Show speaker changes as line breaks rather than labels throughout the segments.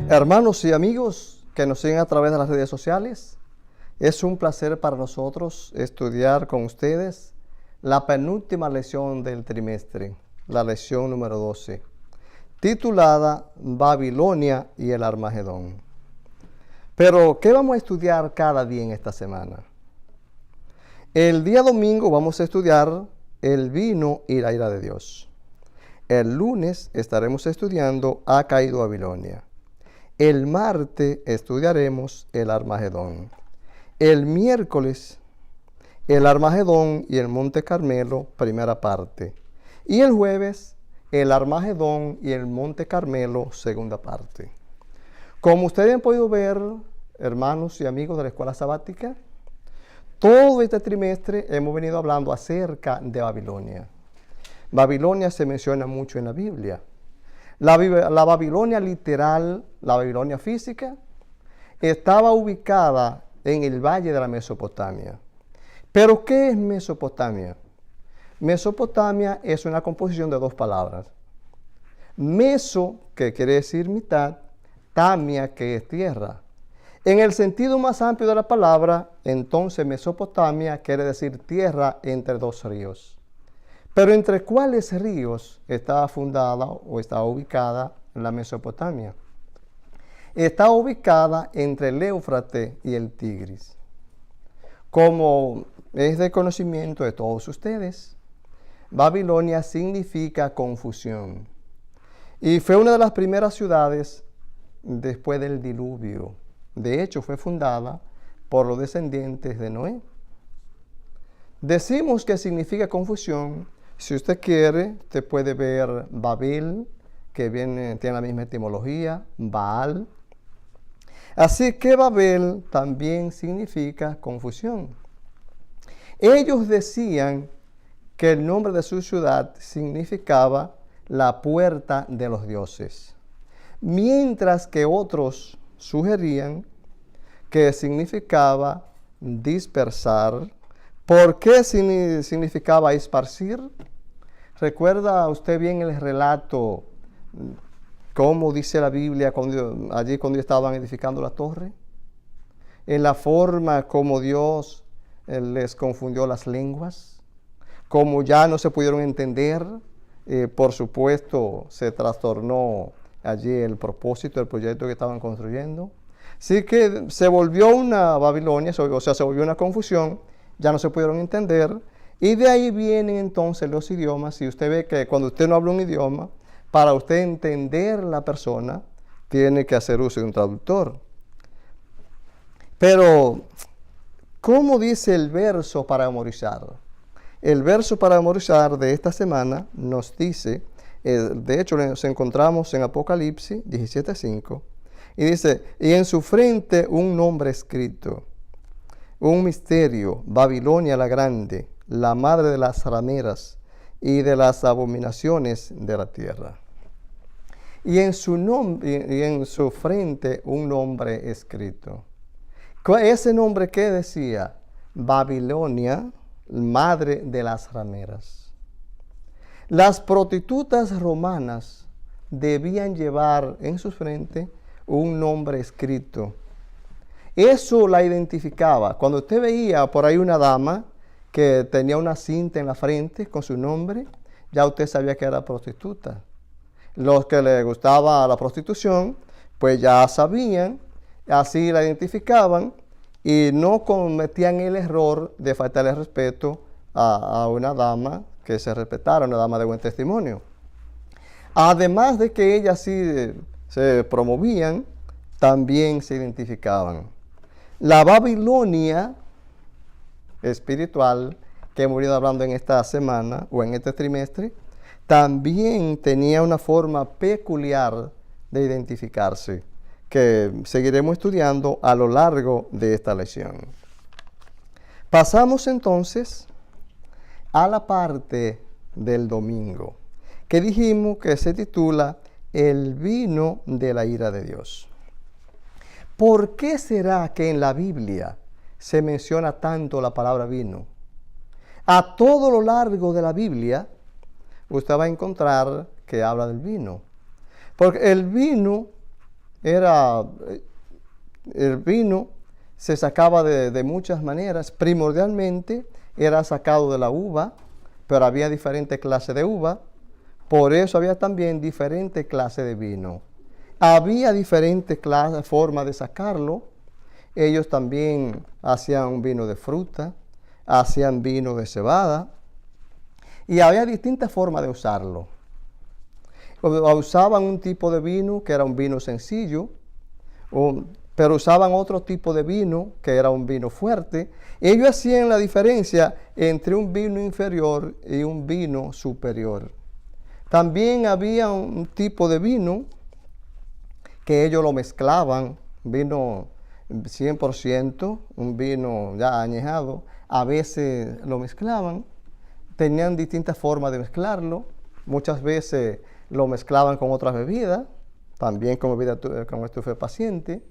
Hermanos y amigos que nos siguen a través de las redes sociales, es un placer para nosotros estudiar con ustedes la penúltima lección del trimestre, la lección número 12, titulada Babilonia y el Armagedón. Pero, ¿qué vamos a estudiar cada día en esta semana? El día domingo vamos a estudiar el vino y la ira de Dios. El lunes estaremos estudiando Ha caído Babilonia. El martes estudiaremos el Armagedón. El miércoles, el Armagedón y el Monte Carmelo, primera parte. Y el jueves, el Armagedón y el Monte Carmelo, segunda parte. Como ustedes han podido ver, hermanos y amigos de la escuela sabática, todo este trimestre hemos venido hablando acerca de Babilonia. Babilonia se menciona mucho en la Biblia. La Babilonia literal, la Babilonia física, estaba ubicada en el valle de la Mesopotamia. ¿Pero qué es Mesopotamia? Mesopotamia es una composición de dos palabras. Meso, que quiere decir mitad, tamia, que es tierra. En el sentido más amplio de la palabra, entonces Mesopotamia quiere decir tierra entre dos ríos. Pero ¿entre cuáles ríos estaba fundada o estaba ubicada la Mesopotamia? Está ubicada entre el Éufrates y el Tigris. Como es de conocimiento de todos ustedes, Babilonia significa confusión. Y fue una de las primeras ciudades después del diluvio. De hecho, fue fundada por los descendientes de Noé. Decimos que significa confusión. Si usted quiere, usted puede ver Babel, que tiene la misma etimología, Baal. Así que Babel también significa confusión. Ellos decían que el nombre de su ciudad significaba la puerta de los dioses, mientras que otros sugerían que significaba dispersar. ¿Por qué significaba esparcir? ¿Recuerda usted bien el relato, cómo dice la Biblia cuando estaban edificando la torre? En la forma como Dios les confundió las lenguas, como ya no se pudieron entender, por supuesto se trastornó allí el propósito del proyecto que estaban construyendo. Así que se volvió una Babilonia, se volvió una confusión, ya no se pudieron entender. Y de ahí vienen entonces los idiomas. Y usted ve que cuando usted no habla un idioma, para usted entender la persona, tiene que hacer uso de un traductor. Pero, ¿cómo dice el verso para memorizar? El verso para memorizar de esta semana nos dice, de hecho nos encontramos en Apocalipsis 17:5, y dice, y en su frente un nombre escrito, un misterio, Babilonia la grande, la madre de las rameras y de las abominaciones de la tierra. Y en su frente un nombre escrito. ¿Ese nombre qué decía? Babilonia, madre de las rameras. Las prostitutas romanas debían llevar en su frente un nombre escrito. Eso la identificaba. Cuando usted veía por ahí una dama que tenía una cinta en la frente con su nombre, ya usted sabía que era prostituta. Los que les gustaba la prostitución, pues ya sabían, así la identificaban y no cometían el error de faltarle respeto a una dama que se respetara, una dama de buen testimonio. Además de que ellas sí se promovían, también se identificaban. La Babilonia espiritual que hemos ido hablando en esta semana o en este trimestre, también tenía una forma peculiar de identificarse, que seguiremos estudiando a lo largo de esta lección. Pasamos entonces a la parte del domingo, que dijimos que se titula El vino de la ira de Dios. ¿Por qué será que en la Biblia se menciona tanto la palabra vino? A todo lo largo de la Biblia, usted va a encontrar que habla del vino. Porque el vino se sacaba de muchas maneras. Primordialmente era sacado de la uva, pero había diferentes clases de uva. Por eso había también diferentes clases de vino. Había diferentes formas de sacarlo. Ellos también hacían un vino de fruta, hacían vino de cebada, y había distintas formas de usarlo. Usaban un tipo de vino que era un vino sencillo, pero usaban otro tipo de vino que era un vino fuerte. Ellos hacían la diferencia entre un vino inferior y un vino superior. También había un tipo de vino que ellos lo mezclaban, vino 100%, un vino ya añejado, a veces lo mezclaban, tenían distintas formas de mezclarlo, muchas veces lo mezclaban con otras bebidas, también con estupefaciente,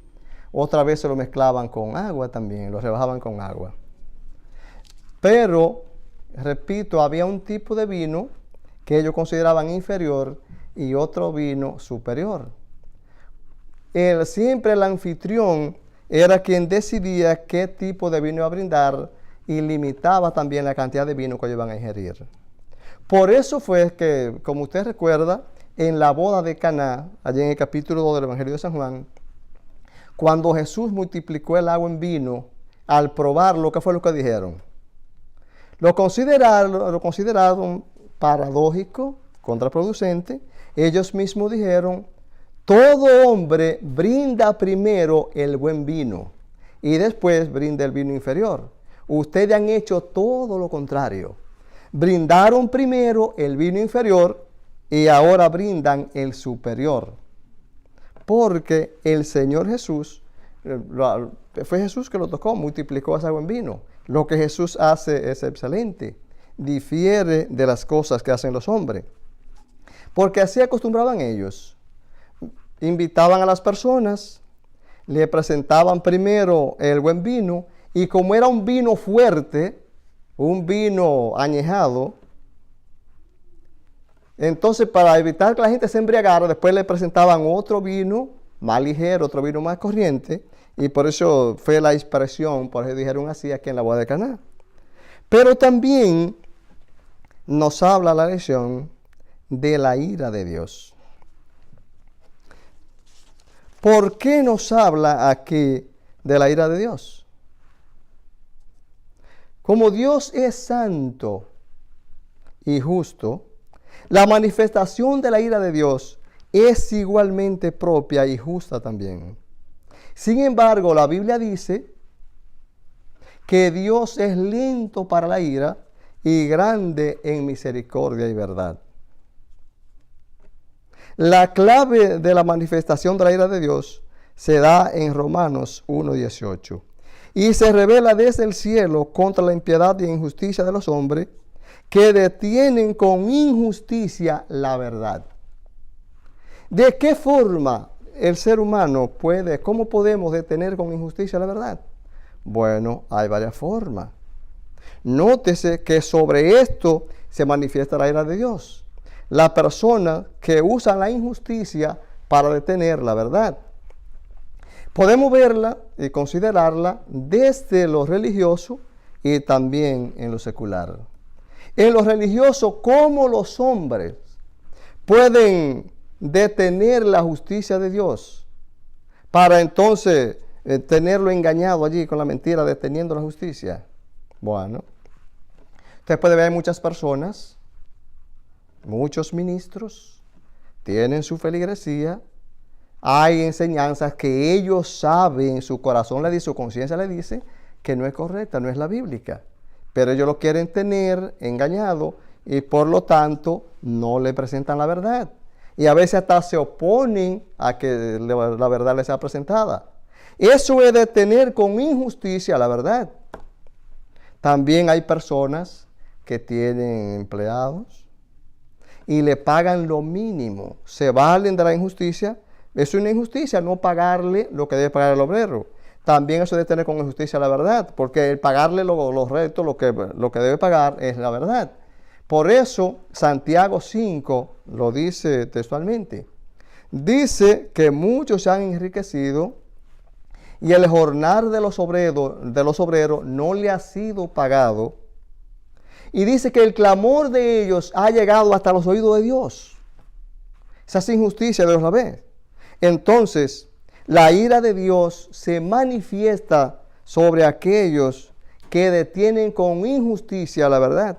otras veces lo mezclaban con agua también, lo rebajaban con agua. Pero, repito, había un tipo de vino que ellos consideraban inferior y otro vino superior. Siempre el anfitrión era quien decidía qué tipo de vino iba a brindar y limitaba también la cantidad de vino que ellos iban a ingerir. Por eso fue que, como usted recuerda, en la boda de Caná, allí en el capítulo 2 del Evangelio de San Juan, cuando Jesús multiplicó el agua en vino, al probarlo, ¿qué fue lo que dijeron? Lo consideraron paradójico, contraproducente. Ellos mismos dijeron: todo hombre brinda primero el buen vino y después brinda el vino inferior. Ustedes han hecho todo lo contrario. Brindaron primero el vino inferior y ahora brindan el superior. Porque el Señor Jesús, fue Jesús que lo tocó, multiplicó esa agua en vino. Lo que Jesús hace es excelente, difiere de las cosas que hacen los hombres. Porque así acostumbraban ellos. Invitaban a las personas, le presentaban primero el buen vino, y como era un vino fuerte, un vino añejado, entonces para evitar que la gente se embriagara, después le presentaban otro vino más ligero, otro vino más corriente, y por eso fue la expresión, por eso dijeron así aquí en la boda de Caná. Pero también nos habla la lección de la ira de Dios. ¿Por qué nos habla aquí de la ira de Dios? Como Dios es santo y justo, la manifestación de la ira de Dios es igualmente propia y justa también. Sin embargo, la Biblia dice que Dios es lento para la ira y grande en misericordia y verdad. La clave de la manifestación de la ira de Dios se da en Romanos 1:18 y se revela desde el cielo contra la impiedad y injusticia de los hombres que detienen con injusticia la verdad. ¿De qué forma el ser humano cómo podemos detener con injusticia la verdad? Bueno, hay varias formas. Nótese que sobre esto se manifiesta la ira de Dios. La persona que usa la injusticia para detener la verdad. Podemos verla y considerarla desde lo religioso y también en lo secular. En lo religioso, ¿cómo los hombres pueden detener la justicia de Dios para entonces tenerlo engañado allí con la mentira, deteniendo la justicia? Bueno, usted puede ver muchas personas, muchos ministros, tienen su feligresía, hay enseñanzas que ellos saben, su corazón le dice, su conciencia le dice que no es correcta, no es la bíblica, pero ellos lo quieren tener engañado y por lo tanto no le presentan la verdad. Y a veces hasta se oponen a que la verdad les sea presentada. Eso es detener con injusticia la verdad. También hay personas que tienen empleados y le pagan lo mínimo. Se valen de la injusticia. Es una injusticia no pagarle lo que debe pagar el obrero. También eso es detener con injusticia la verdad, porque el pagarle lo recto, lo que debe pagar es la verdad. Por eso Santiago 5 lo dice textualmente. Dice que muchos se han enriquecido y el jornal de los obreros no le ha sido pagado. Y dice que el clamor de ellos ha llegado hasta los oídos de Dios. Esa injusticia Dios la ve. Entonces, la ira de Dios se manifiesta sobre aquellos que detienen con injusticia la verdad.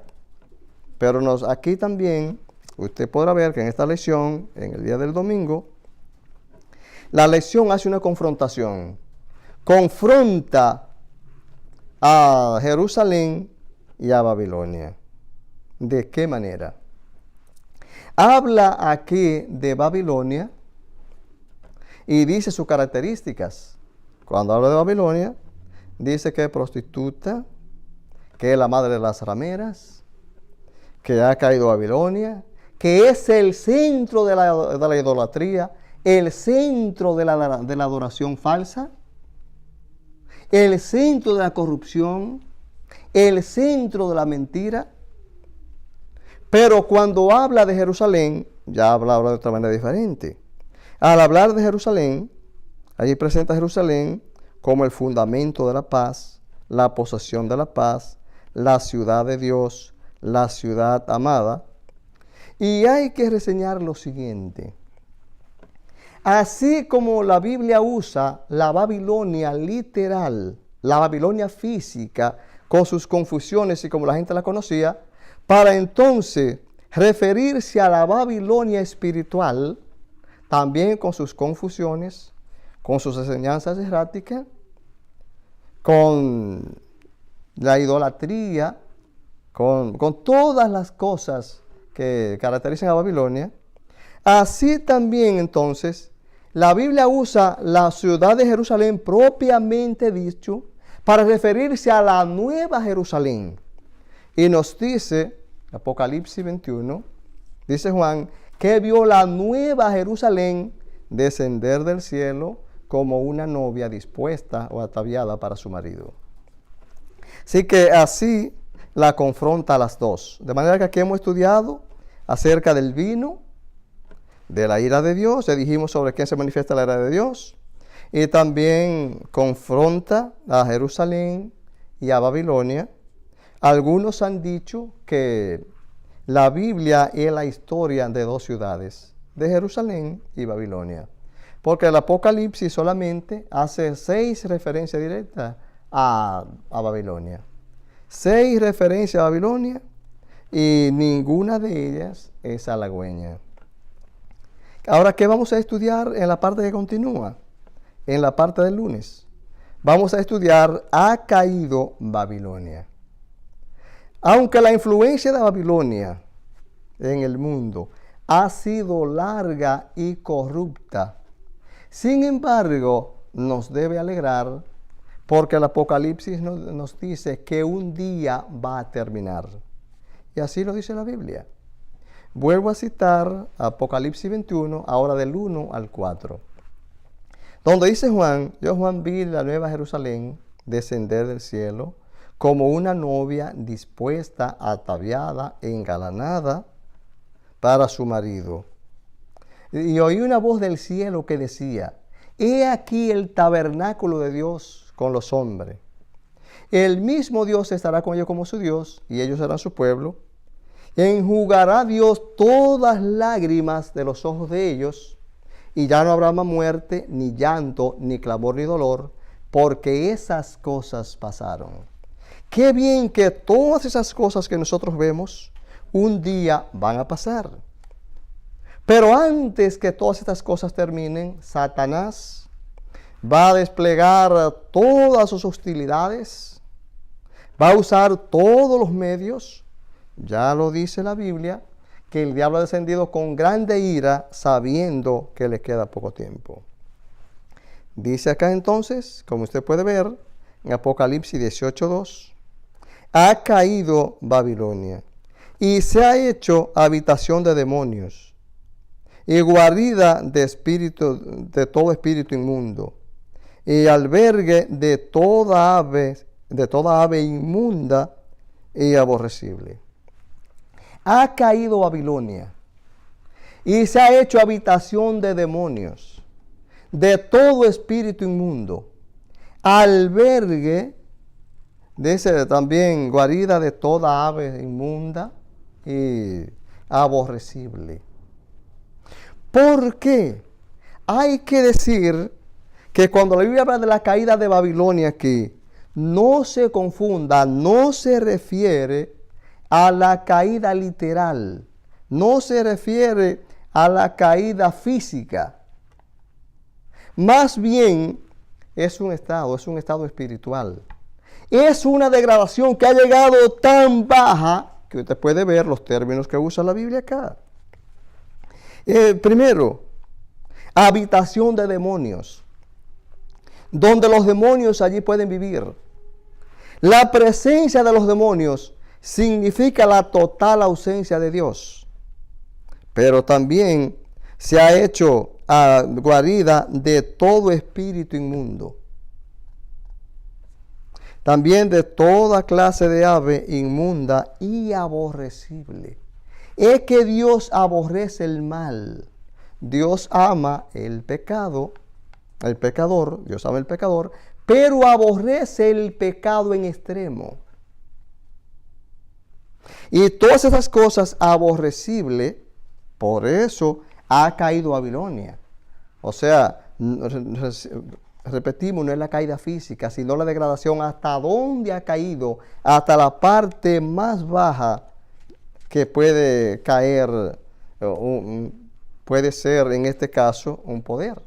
Pero aquí también, usted podrá ver que en esta lección, en el día del domingo, la lección hace una confrontación. Confronta a Jerusalén y a Babilonia. ¿De qué manera? Habla aquí de Babilonia y dice sus características. Cuando habla de Babilonia, dice que es prostituta, que es la madre de las rameras, que ha caído Babilonia, que es el centro de la idolatría, el centro de la adoración falsa, el centro de la corrupción, el centro de la mentira. Pero cuando habla de Jerusalén, ya habla de otra manera diferente. Al hablar de Jerusalén, allí presenta a Jerusalén como el fundamento de la paz, la posesión de la paz, la ciudad de Dios, la ciudad amada. Y hay que reseñar lo siguiente. Así como la Biblia usa la Babilonia literal, la Babilonia física, con sus confusiones y como la gente la conocía, para entonces referirse a la Babilonia espiritual, también con sus confusiones, con sus enseñanzas erráticas, con la idolatría, con todas las cosas que caracterizan a Babilonia. Así también entonces la Biblia usa la ciudad de Jerusalén propiamente dicho para referirse a la nueva Jerusalén. Y nos dice, Apocalipsis 21, dice Juan, que vio la nueva Jerusalén descender del cielo como una novia dispuesta o ataviada para su marido. Así que así la confronta a las dos. De manera que aquí hemos estudiado acerca del vino, de la ira de Dios, ya dijimos sobre quién se manifiesta la ira de Dios, y también confronta a Jerusalén y a Babilonia. Algunos han dicho que la Biblia es la historia de dos ciudades, de Jerusalén y Babilonia, porque el Apocalipsis solamente hace 6 referencias directas a Babilonia. 6 referencias a Babilonia y ninguna de ellas es halagüeña. Ahora, ¿qué vamos a estudiar en la parte que continúa? En la parte del lunes. Vamos a estudiar ¿ha caído Babilonia? Aunque la influencia de Babilonia en el mundo ha sido larga y corrupta, sin embargo, nos debe alegrar porque el Apocalipsis nos dice que un día va a terminar. Y así lo dice la Biblia. Vuelvo a citar Apocalipsis 21, ahora del 1 al 4. Donde dice Juan, yo Juan vi la nueva Jerusalén descender del cielo como una novia dispuesta, ataviada, engalanada para su marido. Y oí una voz del cielo que decía, he aquí el tabernáculo de Dios con los hombres. El mismo Dios estará con ellos como su Dios, y ellos serán su pueblo. Enjugará Dios todas lágrimas de los ojos de ellos, y ya no habrá más muerte, ni llanto, ni clamor, ni dolor, porque esas cosas pasaron. Qué bien que todas esas cosas que nosotros vemos, un día van a pasar. Pero antes que todas estas cosas terminen, Satanás va a desplegar todas sus hostilidades, va a usar todos los medios. Ya lo dice la Biblia, que el diablo ha descendido con grande ira, sabiendo que le queda poco tiempo. Dice acá entonces, como usted puede ver, en Apocalipsis 18:2, ha caído Babilonia y se ha hecho habitación de demonios y guarida de todo espíritu inmundo y albergue de toda ave inmunda y aborrecible. ha caído Babilonia y se ha hecho habitación de demonios, de todo espíritu inmundo, albergue, dice también, guarida de toda ave inmunda y aborrecible. ¿Por qué? Hay que decir que cuando la Biblia habla de la caída de Babilonia aquí, no se confunda, no se refiere a la caída literal, no se refiere a la caída física. Más bien es un estado espiritual. Es una degradación que ha llegado tan baja que usted puede ver los términos que usa la Biblia acá. Primero, habitación de demonios, donde los demonios allí pueden vivir. La presencia de los demonios significa la total ausencia de Dios, pero también se ha hecho guarida de todo espíritu inmundo, también de toda clase de ave inmunda y aborrecible. Es que Dios aborrece el mal. Dios ama el pecado, el pecador, Dios ama el pecador, pero aborrece el pecado en extremo. Y todas esas cosas aborrecibles, por eso ha caído Babilonia. O sea, repetimos, no es la caída física, sino la degradación. ¿Hasta dónde ha caído? Hasta la parte más baja que puede caer, puede ser en este caso un poder.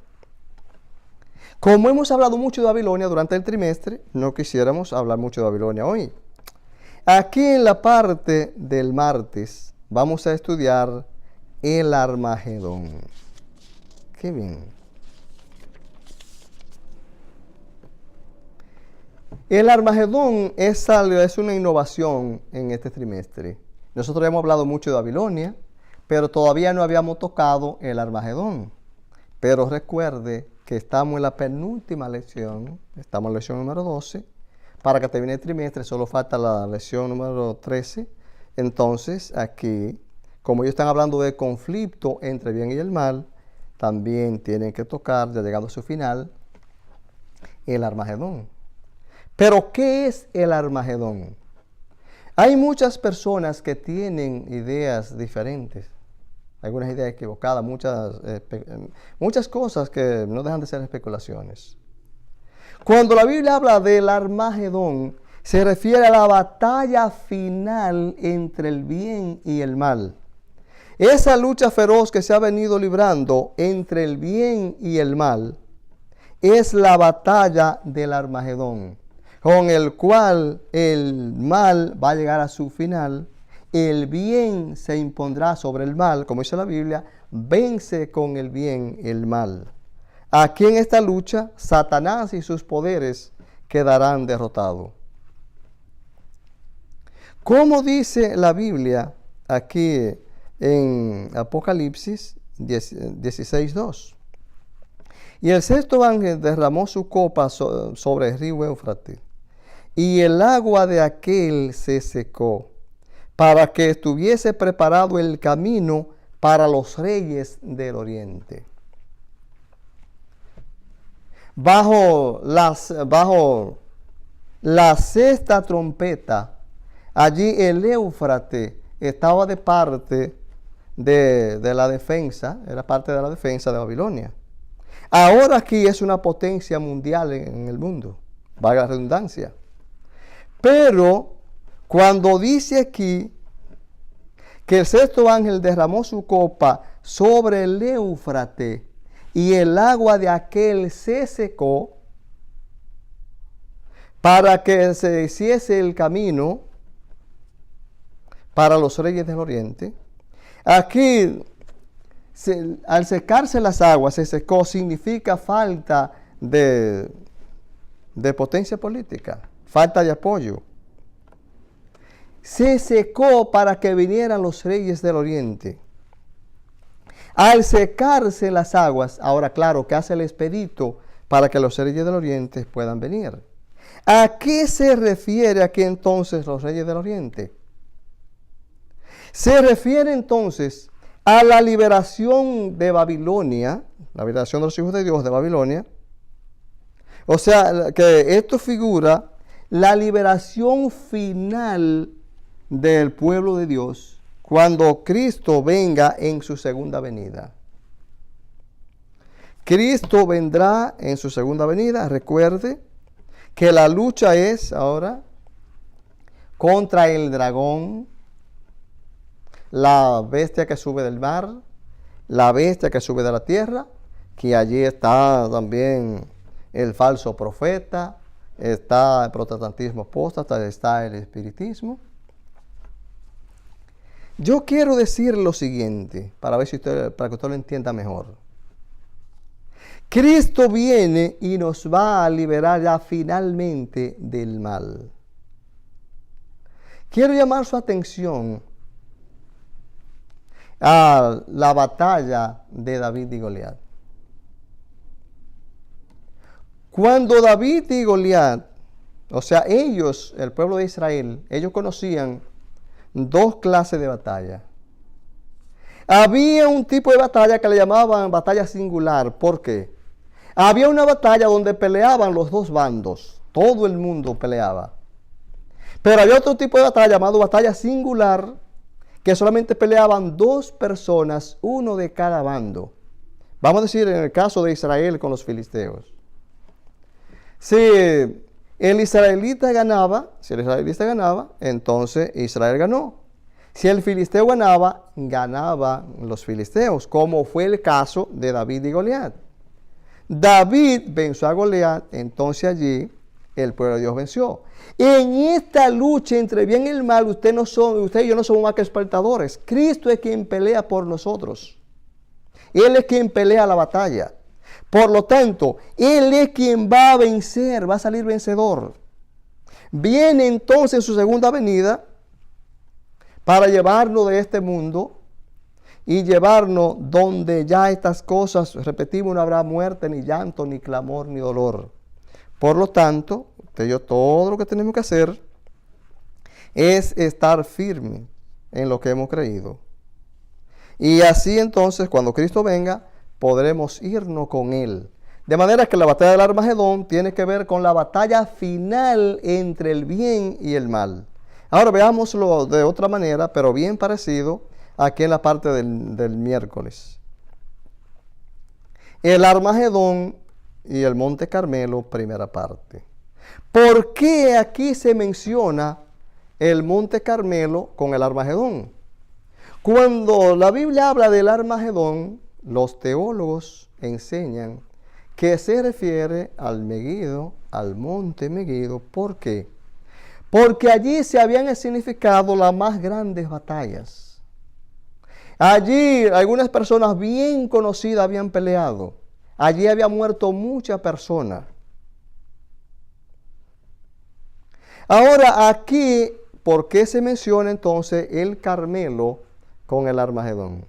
Como hemos hablado mucho de Babilonia durante el trimestre, no quisiéramos hablar mucho de Babilonia hoy. Aquí en la parte del martes vamos a estudiar el Armagedón. Qué bien. El Armagedón es una innovación en este trimestre. Nosotros hemos hablado mucho de Babilonia, pero todavía no habíamos tocado el Armagedón. Pero recuerde que estamos en la penúltima lección, estamos en la lección número 12. Para que termine el trimestre solo falta la lección número 13. Entonces aquí, como ellos están hablando de conflicto entre el bien y el mal, también tienen que tocar, ya llegado a su final, el Armagedón. Pero, ¿qué es el Armagedón? Hay muchas personas que tienen ideas diferentes, algunas ideas equivocadas, muchas cosas que no dejan de ser especulaciones. Cuando la Biblia habla del Armagedón, se refiere a la batalla final entre el bien y el mal. Esa lucha feroz que se ha venido librando entre el bien y el mal es la batalla del Armagedón, con el cual el mal va a llegar a su final, el bien se impondrá sobre el mal, como dice la Biblia, vence con el bien el mal. Aquí en esta lucha, Satanás y sus poderes quedarán derrotados. ¿Cómo dice la Biblia aquí en Apocalipsis 16:2? Y el sexto ángel derramó su copa sobre el río Éufrates, y el agua de aquel se secó, para que estuviese preparado el camino para los reyes del oriente. Bajo la sexta trompeta, allí el Éufrates estaba de parte de la defensa, era parte de la defensa de Babilonia. Ahora aquí es una potencia mundial en el mundo, valga la redundancia. Pero cuando dice aquí que el sexto ángel derramó su copa sobre el Éufrates y el agua de aquel se secó, para que se hiciese el camino para los reyes del oriente. Aquí, al secarse las aguas, se secó, significa falta de potencia política, falta de apoyo. Se secó para que vinieran los reyes del oriente. Al secarse las aguas, ahora claro, ¿qué hace el expedito para que los reyes del oriente puedan venir? ¿A qué se refiere aquí entonces los reyes del oriente? Se refiere entonces a la liberación de Babilonia, la liberación de los hijos de Dios de Babilonia. O sea, que esto figura la liberación final del pueblo de Dios cuando Cristo venga en su segunda venida. Cristo vendrá en su segunda venida. Recuerde que la lucha es ahora contra el dragón, la bestia que sube del mar, la bestia que sube de la tierra, que allí está también el falso profeta, está el protestantismo apóstata, está el espiritismo. Yo quiero decir lo siguiente, para que usted lo entienda mejor. Cristo viene y nos va a liberar ya finalmente del mal. Quiero llamar su atención a la batalla de David y Goliat. Cuando David y Goliat, o sea, ellos, el pueblo de Israel, ellos conocían dos clases de batalla. Había un tipo de batalla que le llamaban batalla singular. ¿Por qué? Había una batalla donde peleaban los dos bandos. Todo el mundo peleaba. Pero había otro tipo de batalla llamado batalla singular, que solamente peleaban dos personas, uno de cada bando. Vamos a decir en el caso de Israel con los filisteos. Si el israelita ganaba, entonces Israel ganó. Si el filisteo ganaba, ganaban los filisteos, como fue el caso de David y Goliat. David venció a Goliat, entonces allí el pueblo de Dios venció. En esta lucha entre bien y el mal, usted y yo no somos más que espectadores. Cristo es quien pelea por nosotros. Él es quien pelea la batalla. Por lo tanto, Él es quien va a vencer, va a salir vencedor. Viene entonces en su segunda venida para llevarnos de este mundo y llevarnos donde ya estas cosas, repetimos, no habrá muerte, ni llanto, ni clamor, ni dolor. Por lo tanto, usted y yo, todo lo que tenemos que hacer es estar firme en lo que hemos creído. Y así entonces, cuando Cristo venga, podremos irnos con Él. De manera que la batalla del Armagedón tiene que ver con la batalla final entre el bien y el mal. Ahora veámoslo de otra manera, pero bien parecido, aquí en la parte del miércoles. El Armagedón y el Monte Carmelo, primera parte. ¿Por qué aquí se menciona el Monte Carmelo con el Armagedón? Cuando la Biblia habla del Armagedón, los teólogos enseñan que se refiere al Megido, al monte Megido. ¿Por qué? Porque allí se habían escenificado las más grandes batallas. Allí algunas personas bien conocidas habían peleado. Allí había muerto muchas personas. Ahora aquí, ¿por qué se menciona entonces el Carmelo con el Armagedón?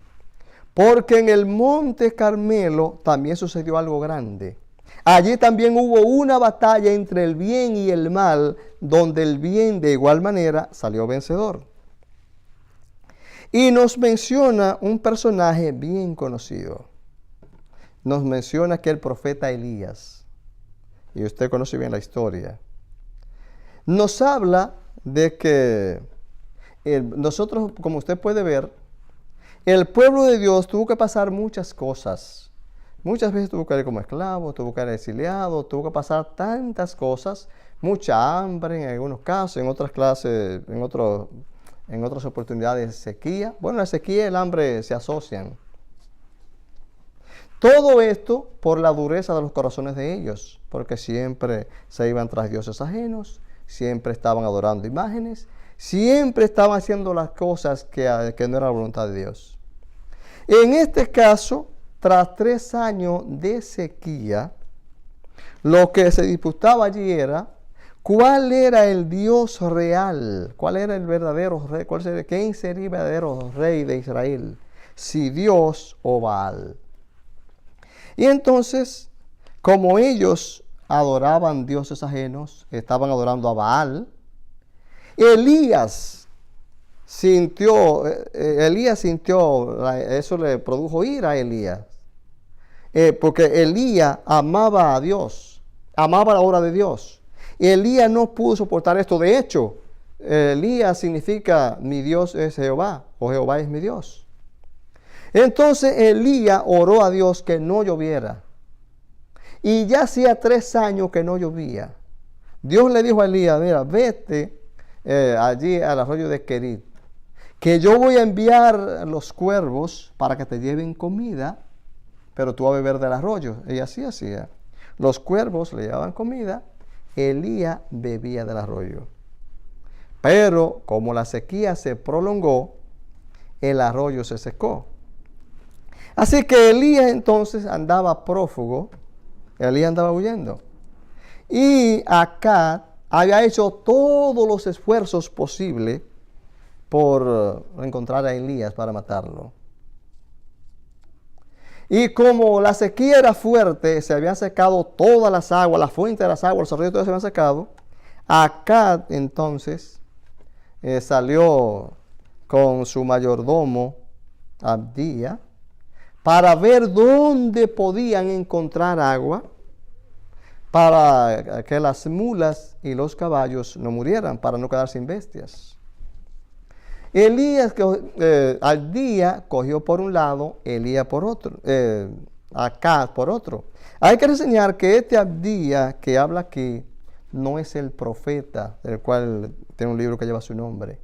Porque en el Monte Carmelo también sucedió algo grande. Allí también hubo una batalla entre el bien y el mal, donde el bien de igual manera salió vencedor. Y nos menciona un personaje bien conocido. Nos menciona que el profeta Elías. Y usted conoce bien la historia. Nos habla de que nosotros, como usted puede ver, el pueblo de Dios tuvo que pasar muchas cosas. Muchas veces tuvo que ir como esclavo, tuvo que ir exiliado, tuvo que pasar tantas cosas, mucha hambre en algunos casos, en otras clases, en otras oportunidades sequía. Bueno, la sequía y el hambre se asocian. Todo esto por la dureza de los corazones de ellos, porque siempre se iban tras dioses ajenos, siempre estaban adorando imágenes, siempre estaban haciendo las cosas que no era la voluntad de Dios. En este caso, tras 3 años de sequía, lo que se disputaba allí era cuál era el Dios real, cuál era el verdadero rey, quién sería el verdadero rey de Israel, si Dios o Baal. Y entonces, como ellos adoraban dioses ajenos, estaban adorando a Baal, Elías Elías sintió, eso le produjo ira a Elías. Porque Elías amaba a Dios, amaba la obra de Dios. Y Elías no pudo soportar esto. De hecho, Elías significa mi Dios es Jehová, o Jehová es mi Dios. Entonces Elías oró a Dios que no lloviera. Y ya hacía 3 años que no llovía. Dios le dijo a Elías, mira, vete allí al arroyo de Querit, que yo voy a enviar los cuervos para que te lleven comida, pero tú vas a beber del arroyo. Y así hacía. Los cuervos le llevaban comida, Elías bebía del arroyo. Pero como la sequía se prolongó, el arroyo se secó. Así que Elías entonces andaba prófugo, Elías andaba huyendo. Y Acab había hecho todos los esfuerzos posibles por encontrar a Elías para matarlo. Y como la sequía era fuerte, se habían secado todas las aguas, la fuente de las aguas, los arroyos todos se habían secado. Acab entonces salió con su mayordomo Abdía para ver dónde podían encontrar agua para que las mulas y los caballos no murieran, para no quedar sin bestias. Abdía cogió por un lado, Elías por otro, Acab por otro. Hay que reseñar que este Abdía que habla aquí no es el profeta, del cual tiene un libro que lleva su nombre.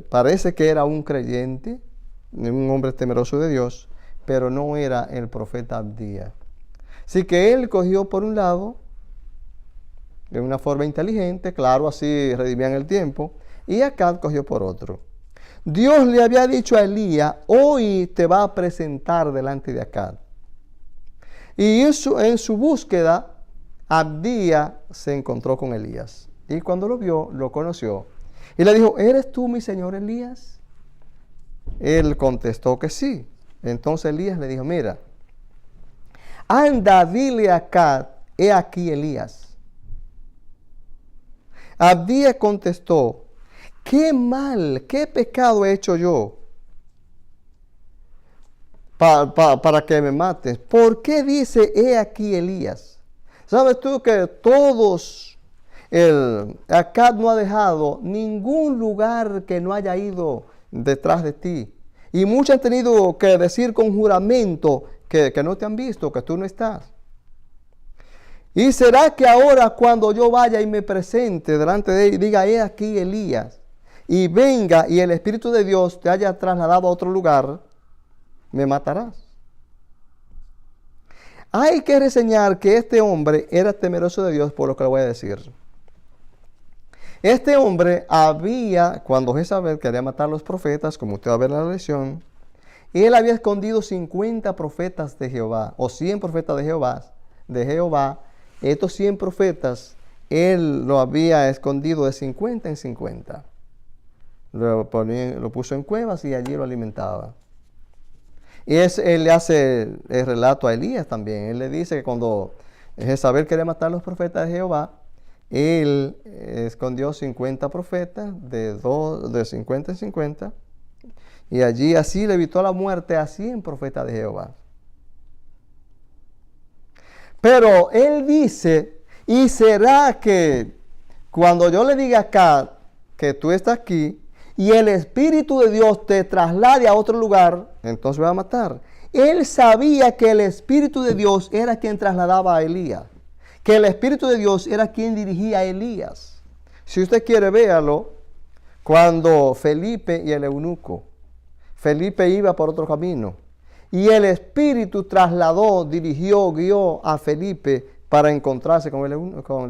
Parece que era un creyente, un hombre temeroso de Dios, pero no era el profeta Abdía. Así que él cogió por un lado, de una forma inteligente, claro, así redimían el tiempo, y Acab cogió por otro. Dios le había dicho a Elías, hoy te va a presentar delante de Acab. Y eso, en su búsqueda, Abdía se encontró con Elías. Y cuando lo vio, lo conoció. Y le dijo, ¿eres tú mi señor Elías? Él contestó que sí. Entonces Elías le dijo, mira, anda, dile a Acab, he aquí Elías. Abdía contestó, ¿qué mal, qué pecado he hecho yo para que me mates? ¿Por qué dice, he aquí Elías? ¿Sabes tú que Acab no ha dejado ningún lugar que no haya ido detrás de ti? Y muchos han tenido que decir con juramento que no te han visto, que tú no estás. ¿Y será que ahora cuando yo vaya y me presente delante de él y diga, he aquí Elías, y venga y el Espíritu de Dios te haya trasladado a otro lugar, me matarás? Hay que reseñar que este hombre era temeroso de Dios por lo que le voy a decir. Este hombre cuando Jezabel quería matar a los profetas, como usted va a ver en la lección, él había escondido 50 profetas de Jehová, o 100 profetas de Jehová. Estos 100 profetas, él lo había escondido de 50 en 50. Lo puso en cuevas y allí lo alimentaba. Y él le hace el relato a Elías también. Él le dice que cuando Jezabel quería matar a los profetas de Jehová, él escondió 50 profetas de 50 en 50. Y allí así le evitó la muerte a 100 profetas de Jehová. Pero él dice, ¿y será que cuando yo le diga acá que tú estás aquí y el Espíritu de Dios te traslade a otro lugar, entonces me va a matar? Él sabía que el Espíritu de Dios era quien trasladaba a Elías, que el Espíritu de Dios era quien dirigía a Elías. Si usted quiere, véalo, cuando Felipe y el eunuco, Felipe iba por otro camino, y el Espíritu dirigió, guió a Felipe para encontrarse con el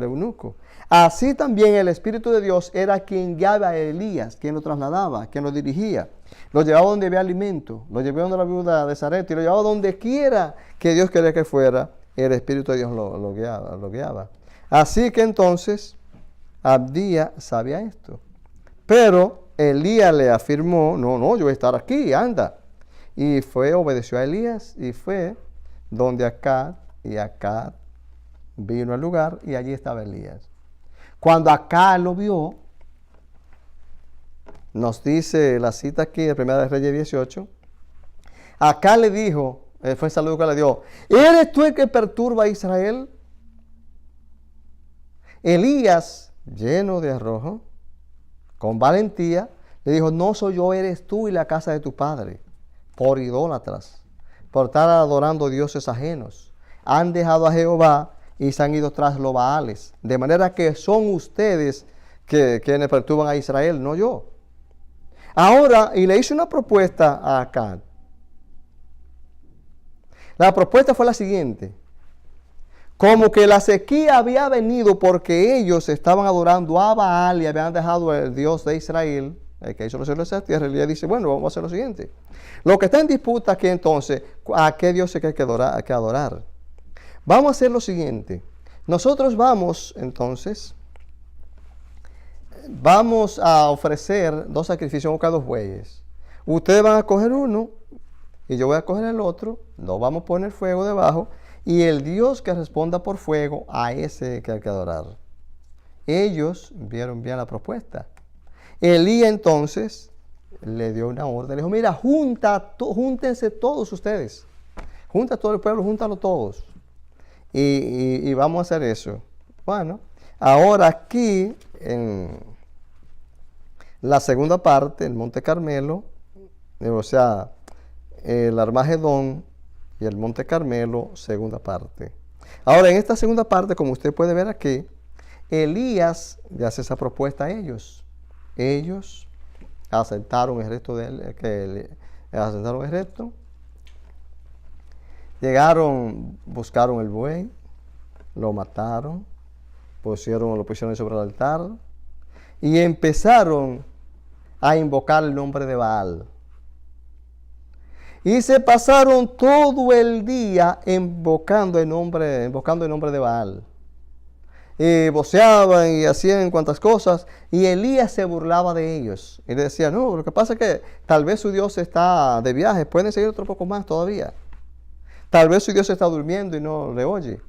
eunuco. Así también el Espíritu de Dios era quien guiaba a Elías, quien lo trasladaba, quien lo dirigía. Lo llevaba donde había alimento, lo llevaba donde la viuda de Sarepta, y lo llevaba donde quiera que Dios quería que fuera. El Espíritu de Dios lo guiaba. Así que entonces Abdía sabía esto. Pero Elías le afirmó, no, yo voy a estar aquí, anda. Y obedeció a Elías y fue donde Acab, y Acab vino al lugar y allí estaba Elías. Cuando Acab lo vio, Nos dice la cita aquí de Primera de Reyes 18. Acá le dijo, fue el saludo que le dio: ¿eres tú el que perturba a Israel? Elías, lleno de arrojo, con valentía, le dijo: no soy yo, eres tú y la casa de tu padre, por idólatras, por estar adorando dioses ajenos. Han dejado a Jehová y se han ido tras los Baales. De manera que son ustedes quienes perturban a Israel, no yo. Ahora, y le hice una propuesta a Acab. La propuesta fue la siguiente: como que la sequía había venido porque ellos estaban adorando a Baal y habían dejado el Dios de Israel, el que hizo los cielos y la tierra. Elías dice: bueno, vamos a hacer lo siguiente. Lo que está en disputa aquí entonces, ¿a qué Dios hay que adorar? Vamos a hacer lo siguiente. Nosotros vamos entonces, vamos a ofrecer 2 sacrificios, cada 2 bueyes. Ustedes van a coger uno y yo voy a coger el otro. No vamos a poner fuego debajo. Y el Dios que responda por fuego, a ese que hay que adorar. Ellos vieron bien la propuesta. Elías entonces le dio una orden. Le dijo: mira, júntense todos ustedes. Junta todo el pueblo, júntalo todos. Y vamos a hacer eso. Bueno, ahora aquí en la segunda parte, el Monte Carmelo, o sea, el Armagedón y el Monte Carmelo, segunda parte. Ahora, en esta segunda parte, como usted puede ver aquí, Elías le hace esa propuesta a ellos. Ellos aceptaron el resto de él, aceptaron el resto. Llegaron, buscaron el buey, lo mataron, lo pusieron sobre el altar y empezaron a invocar el nombre de Baal. Y se pasaron todo el día invocando el nombre de Baal. Y voceaban y hacían cuantas cosas. Y Elías se burlaba de ellos. Y le decía: no, lo que pasa es que tal vez su Dios está de viaje. Pueden seguir otro poco más todavía. Tal vez su Dios está durmiendo y no le oye.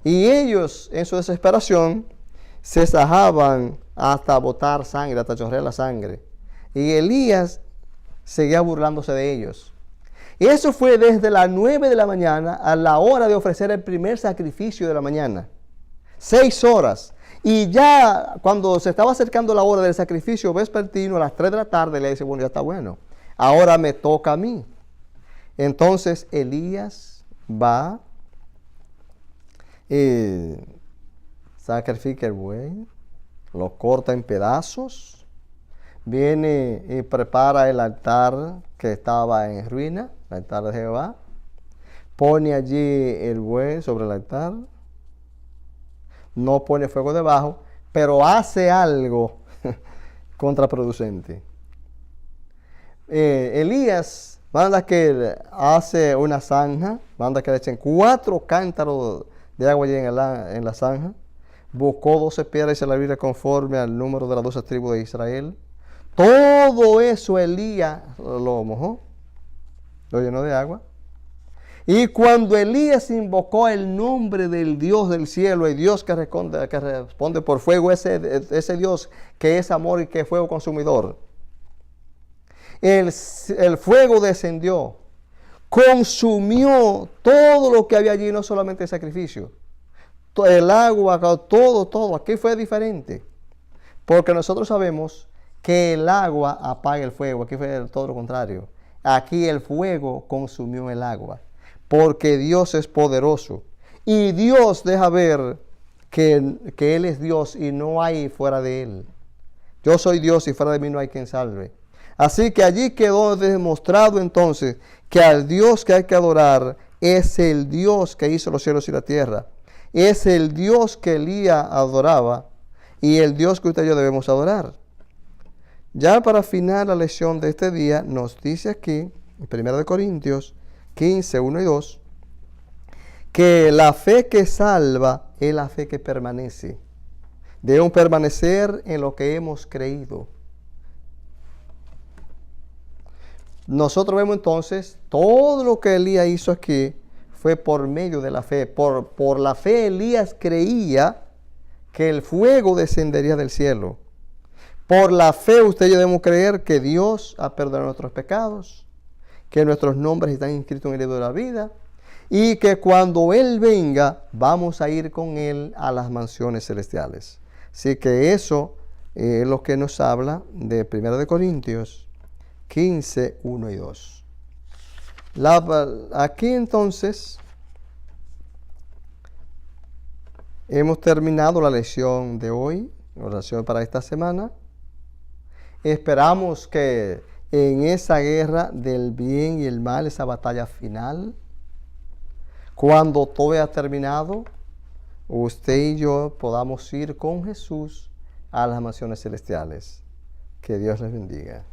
Y ellos, en su desesperación, se sajaban hasta botar sangre, hasta chorrear la sangre. Y Elías seguía burlándose de ellos. Y eso fue desde las 9 de la mañana a la hora de ofrecer el primer sacrificio de la mañana. 6 horas. Y ya cuando se estaba acercando la hora del sacrificio vespertino, a las 3 de la tarde, le dice: bueno, ya está bueno. Ahora me toca a mí. Entonces Elías va, sacrifica el buey, lo corta en pedazos, viene y prepara el altar que estaba en ruina, el altar de Jehová, pone allí el buey sobre el altar, no pone fuego debajo, pero hace algo contraproducente. Elías manda que hace una zanja, manda que le echen 4 cántaros de agua allí en la zanja, buscó 12 piedras y se la Biblia conforme al número de las 12 tribus de Israel. Todo eso Elías lo mojó, lo llenó de agua. Y cuando Elías invocó el nombre del Dios del cielo, el Dios que responde por fuego, ese Dios que es amor y que es fuego consumidor, el fuego descendió, consumió todo lo que había allí, no solamente el sacrificio, el agua, todo. Aquí fue diferente, porque nosotros sabemos que el agua apaga el fuego. Aquí fue todo lo contrario. Aquí el fuego consumió el agua, porque Dios es poderoso. Y Dios deja ver que Él es Dios y no hay fuera de Él. Yo soy Dios y fuera de mí no hay quien salve. Así que allí quedó demostrado entonces que al Dios que hay que adorar es el Dios que hizo los cielos y la tierra. Es el Dios que Elías adoraba y el Dios que usted y yo debemos adorar. Ya para finalizar la lección de este día, nos dice aquí, en 1 Corintios 15, 1 y 2, que la fe que salva es la fe que permanece. Debemos permanecer en lo que hemos creído. Nosotros vemos entonces, todo lo que Elías hizo aquí fue por medio de la fe. Por la fe Elías creía que el fuego descendería del cielo. Por la fe usted y yo debemos creer que Dios ha perdonado nuestros pecados, que nuestros nombres están inscritos en el libro de la vida y que cuando Él venga vamos a ir con Él a las mansiones celestiales. Así que eso es lo que nos habla de 1 de Corintios 15, 1 y 2. Aquí entonces hemos terminado la lección de hoy, la lección para esta semana. Esperamos que en esa guerra del bien y el mal, esa batalla final, cuando todo haya terminado, usted y yo podamos ir con Jesús a las mansiones celestiales. Que Dios les bendiga.